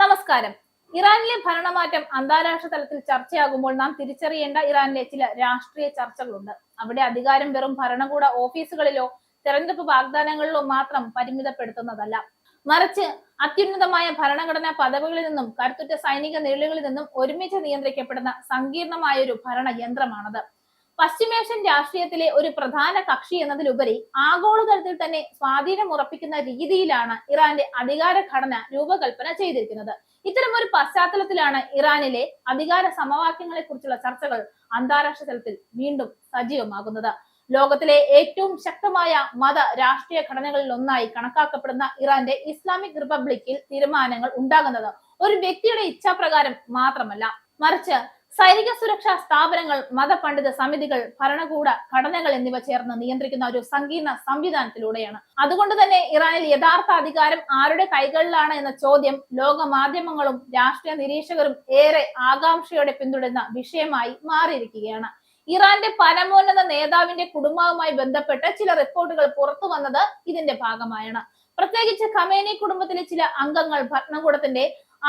നമസ്കാരം. ഇറാനിലെ ഭരണമാറ്റം അന്താരാഷ്ട്ര തലത്തിൽ ചർച്ചയാകുമ്പോൾ നാം തിരിച്ചറിയേണ്ട ഇറാനിലെ ചില രാഷ്ട്രീയ ചർച്ചകളുണ്ട്. അവിടെ അധികാരം വെറും ഭരണകൂട ഓഫീസുകളിലോ തെരഞ്ഞെടുപ്പ് വാഗ്ദാനങ്ങളിലോ മാത്രം പരിമിതപ്പെടുത്തുന്നതല്ല, മറിച്ച് അത്യുന്നതമായ ഭരണഘടനാ പദവികളിൽ നിന്നും കരുത്തുറ്റ സൈനിക നിഴലുകളിൽ നിന്നും ഒരുമിച്ച് നിയന്ത്രിക്കപ്പെടുന്ന സങ്കീർണമായ ഒരു ഭരണയന്ത്രമാണത്. പശ്ചിമേഷ്യൻ രാഷ്ട്രീയത്തിലെ ഒരു പ്രധാന കക്ഷി എന്നതിലുപരി ആഗോളതലത്തിൽ തന്നെ സ്വാധീനം ഉറപ്പിക്കുന്ന രീതിയിലാണ് ഇറാന്റെ അധികാര ഘടന രൂപകൽപ്പന ചെയ്തിരിക്കുന്നത്. ഇത്തരം ഒരു പശ്ചാത്തലത്തിലാണ് ഇറാനിലെ അധികാര സമവാക്യങ്ങളെ കുറിച്ചുള്ള ചർച്ചകൾ അന്താരാഷ്ട്ര തലത്തിൽ വീണ്ടും സജീവമാകുന്നത്. ലോകത്തിലെ ഏറ്റവും ശക്തമായ മത രാഷ്ട്രീയ ഘടനകളിൽ ഒന്നായി കണക്കാക്കപ്പെടുന്ന ഇറാന്റെ ഇസ്ലാമിക് റിപ്പബ്ലിക്കിൽ തീരുമാനങ്ങൾ ഉണ്ടാകുന്നത് ഒരു വ്യക്തിയുടെ ഇച്ഛാപ്രകാരം മാത്രമല്ല, മറിച്ച് സൈനിക സുരക്ഷാ സ്ഥാപനങ്ങൾ, മതപണ്ഡിത സമിതികൾ, ഭരണകൂട ഘടനകൾ എന്നിവ ചേർന്ന് നിയന്ത്രിക്കുന്ന ഒരു സങ്കീർണ സംവിധാനത്തിലൂടെയാണ്. അതുകൊണ്ട് തന്നെ ഇറാനിൽ യഥാർത്ഥ അധികാരം ആരുടെ കൈകളിലാണ് എന്ന ചോദ്യം ലോക മാധ്യമങ്ങളും രാഷ്ട്രീയ നിരീക്ഷകരും ഏറെ ആകാംക്ഷയോടെ പിന്തുടരുന്ന വിഷയമായി മാറിയിരിക്കുകയാണ്. ഇറാന്റെ പരമോന്നത നേതാവിന്റെ കുടുംബവുമായി ബന്ധപ്പെട്ട ചില റിപ്പോർട്ടുകൾ പുറത്തു വന്നത് ഇതിന്റെ ഭാഗമായാണ്. പ്രത്യേകിച്ച് ഖമേനി കുടുംബത്തിലെ ചില അംഗങ്ങൾ ഭരണകൂടത്തിന്റെ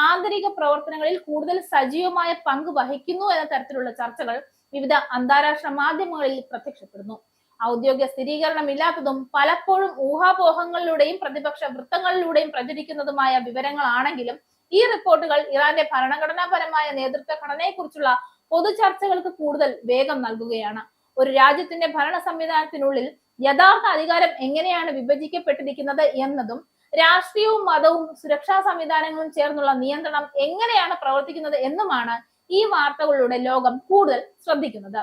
ആന്തരിക പ്രവർത്തനങ്ങളിൽ കൂടുതൽ സജീവമായ പങ്ക് വഹിക്കുന്നു എന്ന തരത്തിലുള്ള ചർച്ചകൾ വിവിധ അന്താരാഷ്ട്ര മാധ്യമങ്ങളിൽ പ്രത്യക്ഷപ്പെടുന്നു. ഔദ്യോഗിക സ്ഥിരീകരണമില്ലാത്തതും പലപ്പോഴും ഊഹാപോഹങ്ങളിലൂടെയും പ്രതിപക്ഷ വൃത്തങ്ങളിലൂടെയും പ്രചരിക്കുന്നതുമായ വിവരങ്ങളാണെങ്കിലും ഈ റിപ്പോർട്ടുകൾ ഇറാന്റെ ഭരണഘടനാപരമായ നേതൃത്വ ഘടനയെക്കുറിച്ചുള്ള പൊതു ചർച്ചകൾക്ക് കൂടുതൽ വേഗം നൽകുകയാണ്. ഒരു രാജ്യത്തിന്റെ ഭരണ സംവിധാനത്തിനുള്ളിൽ യഥാർത്ഥ അധികാരം എങ്ങനെയാണ് വിഭജിക്കപ്പെട്ടിരിക്കുന്നത് എന്നതും രാഷ്ട്രീയവും മതവും സുരക്ഷാ സംവിധാനങ്ങളും ചേർന്നുള്ള നിയന്ത്രണം എങ്ങനെയാണ് പ്രവർത്തിക്കുന്നത് എന്നുമാണ് ഈ വാർത്തകളിലൂടെ ലോകം കൂടുതൽ ശ്രദ്ധിക്കുന്നത്.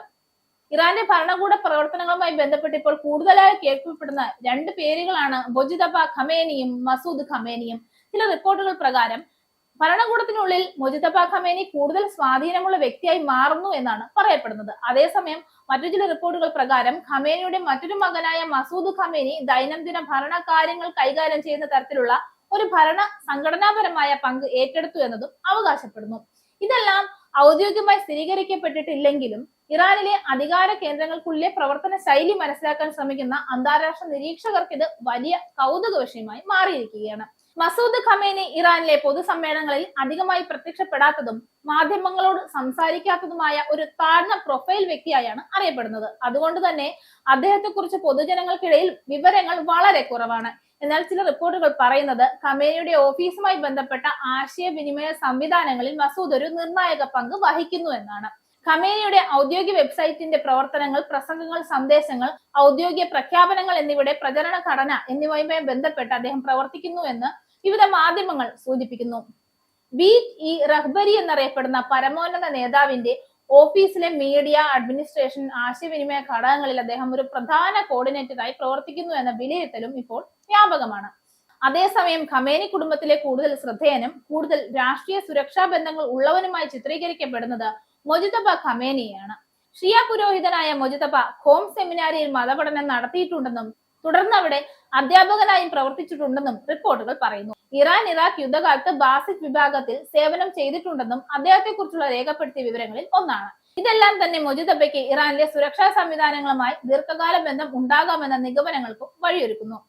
ഇറാന്റെ ഭരണകൂട പ്രവർത്തനങ്ങളുമായി ബന്ധപ്പെട്ട് ഇപ്പോൾ കൂടുതലായി കേൾക്കപ്പെടുന്ന രണ്ട് പേരുകളാണ് മൊജിതബ ഖമേനിയും മസൂദ് ഖമേനിയും. ചില റിപ്പോർട്ടുകൾ പ്രകാരം ഭരണകൂടത്തിനുള്ളിൽ മൊജിതബ ഖമേനി കൂടുതൽ സ്വാധീനമുള്ള വ്യക്തിയായി മാറുന്നു എന്നാണ് പറയപ്പെടുന്നത്. അതേസമയം മറ്റു ചില റിപ്പോർട്ടുകൾ പ്രകാരം ഖമേനിയുടെ മറ്റൊരു മകനായ മസൂദ് ഖമേനി ദൈനംദിന ഭരണകാര്യങ്ങൾ കൈകാര്യം ചെയ്യുന്ന തരത്തിലുള്ള ഒരു ഭരണ സംഘടനാപരമായ പങ്ക് ഏറ്റെടുത്തു എന്നതും അവകാശപ്പെടുന്നു. ഇതെല്ലാം ഔദ്യോഗികമായി സ്ഥിരീകരിക്കപ്പെട്ടിട്ടില്ലെങ്കിലും ഇറാനിലെ അധികാര കേന്ദ്രങ്ങൾക്കുള്ളിലെ പ്രവർത്തന ശൈലി മനസ്സിലാക്കാൻ ശ്രമിക്കുന്ന അന്താരാഷ്ട്ര നിരീക്ഷകർക്ക് ഇത് വലിയ കൗതുക വിഷയമായി മാറിയിരിക്കുകയാണ്. മസൂദ് ഖമേനി ഇറാനിലെ പൊതുസമ്മേളനങ്ങളിൽ അധികമായി പ്രത്യക്ഷപ്പെടാത്തതും മാധ്യമങ്ങളോട് സംസാരിക്കാത്തതുമായ ഒരു താഴ്ന്ന പ്രൊഫൈൽ വ്യക്തിയായാണ് അറിയപ്പെടുന്നത്. അതുകൊണ്ട് തന്നെ അദ്ദേഹത്തെ കുറിച്ച് പൊതുജനങ്ങൾക്കിടയിൽ വിവരങ്ങൾ വളരെ കുറവാണ്. എന്നാൽ ചില റിപ്പോർട്ടുകൾ പറയുന്നത് ഖമേനിയുടെ ഓഫീസുമായി ബന്ധപ്പെട്ട ആശയവിനിമയ സംവിധാനങ്ങളിൽ മസൂദ് ഒരു നിർണായക പങ്ക് വഹിക്കുന്നു എന്നാണ്. ഖമേനിയുടെ ഔദ്യോഗിക വെബ്സൈറ്റിന്റെ പ്രവർത്തനങ്ങൾ, പ്രസംഗങ്ങൾ, സന്ദേശങ്ങൾ, ഔദ്യോഗിക പ്രഖ്യാപനങ്ങൾ എന്നിവയുടെ പ്രചരണ ഘടന എന്നിവയുമായി ബന്ധപ്പെട്ട് അദ്ദേഹം പ്രവർത്തിക്കുന്നു എന്ന് വിവിധ മാധ്യമങ്ങൾ സൂചിപ്പിക്കുന്നു. ബീറ്റ് ഇ റഹ്ബരി എന്നറിയപ്പെടുന്ന പരമോന്നത നേതാവിന്റെ ഓഫീസിലെ മീഡിയ, അഡ്മിനിസ്ട്രേഷൻ, ആശയവിനിമയ ഘടകങ്ങളിൽ അദ്ദേഹം ഒരു പ്രധാന കോർഡിനേറ്ററായി പ്രവർത്തിക്കുന്നു എന്ന വിലയിരുത്തലും ഇപ്പോൾ വ്യാപകമാണ്. അതേസമയം ഖമേനി കുടുംബത്തിലെ കൂടുതൽ ശ്രദ്ധേയനും കൂടുതൽ രാഷ്ട്രീയ സുരക്ഷാ ബന്ധങ്ങൾ ഉള്ളവനുമായി ചിത്രീകരിക്കപ്പെടുന്നത് മൊജിതബ ഖമേനിയാണ്. ഷിയ പുരോഹിതനായ മൊജിതബ ഖോം സെമിനാരിയിൽ മതപഠനം നടത്തിയിട്ടുണ്ടെന്നും തുടർന്ന് അവിടെ അധ്യാപകനായും പ്രവർത്തിച്ചിട്ടുണ്ടെന്നും റിപ്പോർട്ടുകൾ പറയുന്നു. ഇറാൻ ഇറാഖ് യുദ്ധകാലത്ത് ബാസിക് വിഭാഗത്തിൽ സേവനം ചെയ്തിട്ടുണ്ടെന്നും അദ്ദേഹത്തെ കുറിച്ചുള്ള രേഖപ്പെടുത്തിയ വിവരങ്ങളിൽ ഒന്നാണ്. ഇതെല്ലാം തന്നെ മൊജിതബയ്ക്ക് ഇറാനിലെ സുരക്ഷാ സംവിധാനങ്ങളുമായി ദീർഘകാല ബന്ധം ഉണ്ടാകാമെന്ന നിഗമനങ്ങൾക്കും വഴിയൊരുക്കുന്നു.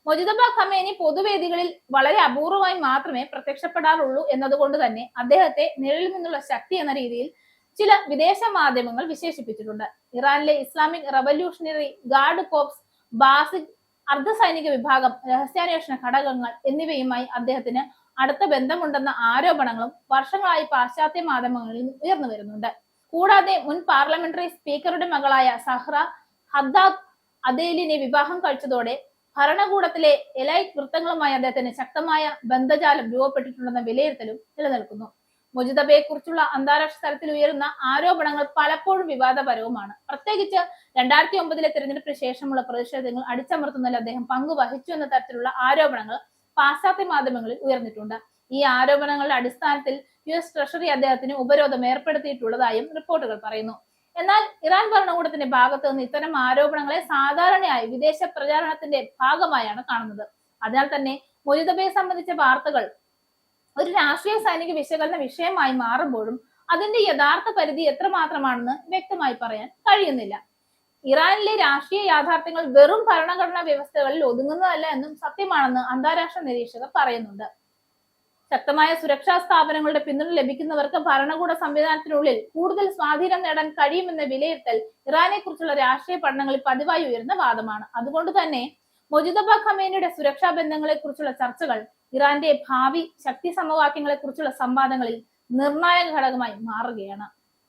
മൊജിതബ ഖമേനി പൊതുവേദികളിൽ വളരെ അപൂർവമായി മാത്രമേ പ്രത്യക്ഷപ്പെടാറുള്ളൂ എന്നതുകൊണ്ട് തന്നെ അദ്ദേഹത്തെ നിഴലിൽ നിന്നുള്ള ശക്തി എന്ന രീതിയിൽ ചില വിദേശ മാധ്യമങ്ങൾ വിശേഷിപ്പിച്ചിട്ടുണ്ട്. ഇറാനിലെ ഇസ്ലാമിക് റവല്യൂഷണറി ഗാർഡ് കോപ്സ്, ബാസിക് അർദ്ധസൈനിക വിഭാഗം, രഹസ്യാന്വേഷണ ഘടകങ്ങൾ എന്നിവയുമായി അദ്ദേഹത്തിന് അടുത്ത ബന്ധമുണ്ടെന്ന ആരോപണങ്ങളും വർഷങ്ങളായി പാശ്ചാത്യ മാധ്യമങ്ങളിൽ ഉയർന്നു വരുന്നുണ്ട്. കൂടാതെ മുൻ പാർലമെന്ററി സ്പീക്കറുടെ മകളായ സഹ്റ ഹദ്ദാദ് അദേലിനെ വിവാഹം കഴിച്ചതോടെ ഭരണകൂടത്തിലെ എലൈറ്റ് വൃത്തങ്ങളുമായി അദ്ദേഹത്തിന് ശക്തമായ ബന്ധജാലം രൂപപ്പെട്ടിട്ടുണ്ടെന്ന വിലയിരുത്തലും നിലനിൽക്കുന്നു. മൊജിതബയെ കുറിച്ചുള്ള അന്താരാഷ്ട്ര തലത്തിൽ ഉയരുന്ന ആരോപണങ്ങൾ പലപ്പോഴും വിവാദപരവുമാണ്. പ്രത്യേകിച്ച് 2009 തെരഞ്ഞെടുപ്പിന് ശേഷമുള്ള പ്രതിഷേധങ്ങൾ അടിച്ചമർത്തുന്നതിൽ അദ്ദേഹം പങ്കുവഹിച്ചു എന്ന തരത്തിലുള്ള ആരോപണങ്ങൾ പാശ്ചാത്യ മാധ്യമങ്ങളിൽ ഉയർന്നിട്ടുണ്ട്. ഈ ആരോപണങ്ങളുടെ അടിസ്ഥാനത്തിൽ US ട്രഷറി അദ്ദേഹത്തിന് ഉപരോധം ഏർപ്പെടുത്തിയിട്ടുള്ളതായും റിപ്പോർട്ടുകൾ പറയുന്നു. എന്നാൽ ഇറാൻ ഭരണകൂടത്തിന്റെ ഭാഗത്ത് നിന്ന് ഇത്തരം ആരോപണങ്ങളെ സാധാരണയായി വിദേശ പ്രചാരണത്തിന്റെ ഭാഗമായാണ് കാണുന്നത്. അതിനാൽ തന്നെ മൊജിതബയെ സംബന്ധിച്ച വാർത്തകൾ ഒരു രാഷ്ട്രീയ സൈനിക വിശകലന വിഷയമായി മാറുമ്പോഴും അതിന്റെ യഥാർത്ഥ പരിധി എത്രമാത്രമാണെന്ന് വ്യക്തമായി പറയാൻ കഴിയുന്നില്ല. ഇറാനിലെ രാഷ്ട്രീയ യാഥാർത്ഥ്യങ്ങൾ വെറും ഭരണഘടനാ വ്യവസ്ഥകളിൽ ഒതുങ്ങുന്നതല്ല എന്നും സത്യമാണെന്ന് അന്താരാഷ്ട്ര നിരീക്ഷകർ പറയുന്നുണ്ട്. ശക്തമായ സുരക്ഷാ സ്ഥാപനങ്ങളുടെ പിന്തുണ ലഭിക്കുന്നവർക്ക് ഭരണകൂട സംവിധാനത്തിനുള്ളിൽ കൂടുതൽ സ്വാധീനം നേടാൻ കഴിയുമെന്ന വിലയിരുത്തൽ ഇറാനെ കുറിച്ചുള്ള രാഷ്ട്രീയ പഠനങ്ങളിൽ പതിവായി ഉയർന്ന വാദമാണ്. അതുകൊണ്ട് തന്നെ മൊജിതബ ഖമേനിയുടെ സുരക്ഷാ ബന്ധങ്ങളെ കുറിച്ചുള്ള ചർച്ചകൾ ഇറാന്റെ ഭാവി ശക്തി സമവാക്യങ്ങളെ കുറിച്ചുള്ള സംവാദങ്ങളിൽ നിർണായക ഘടകമായി മാറുകയാണ്.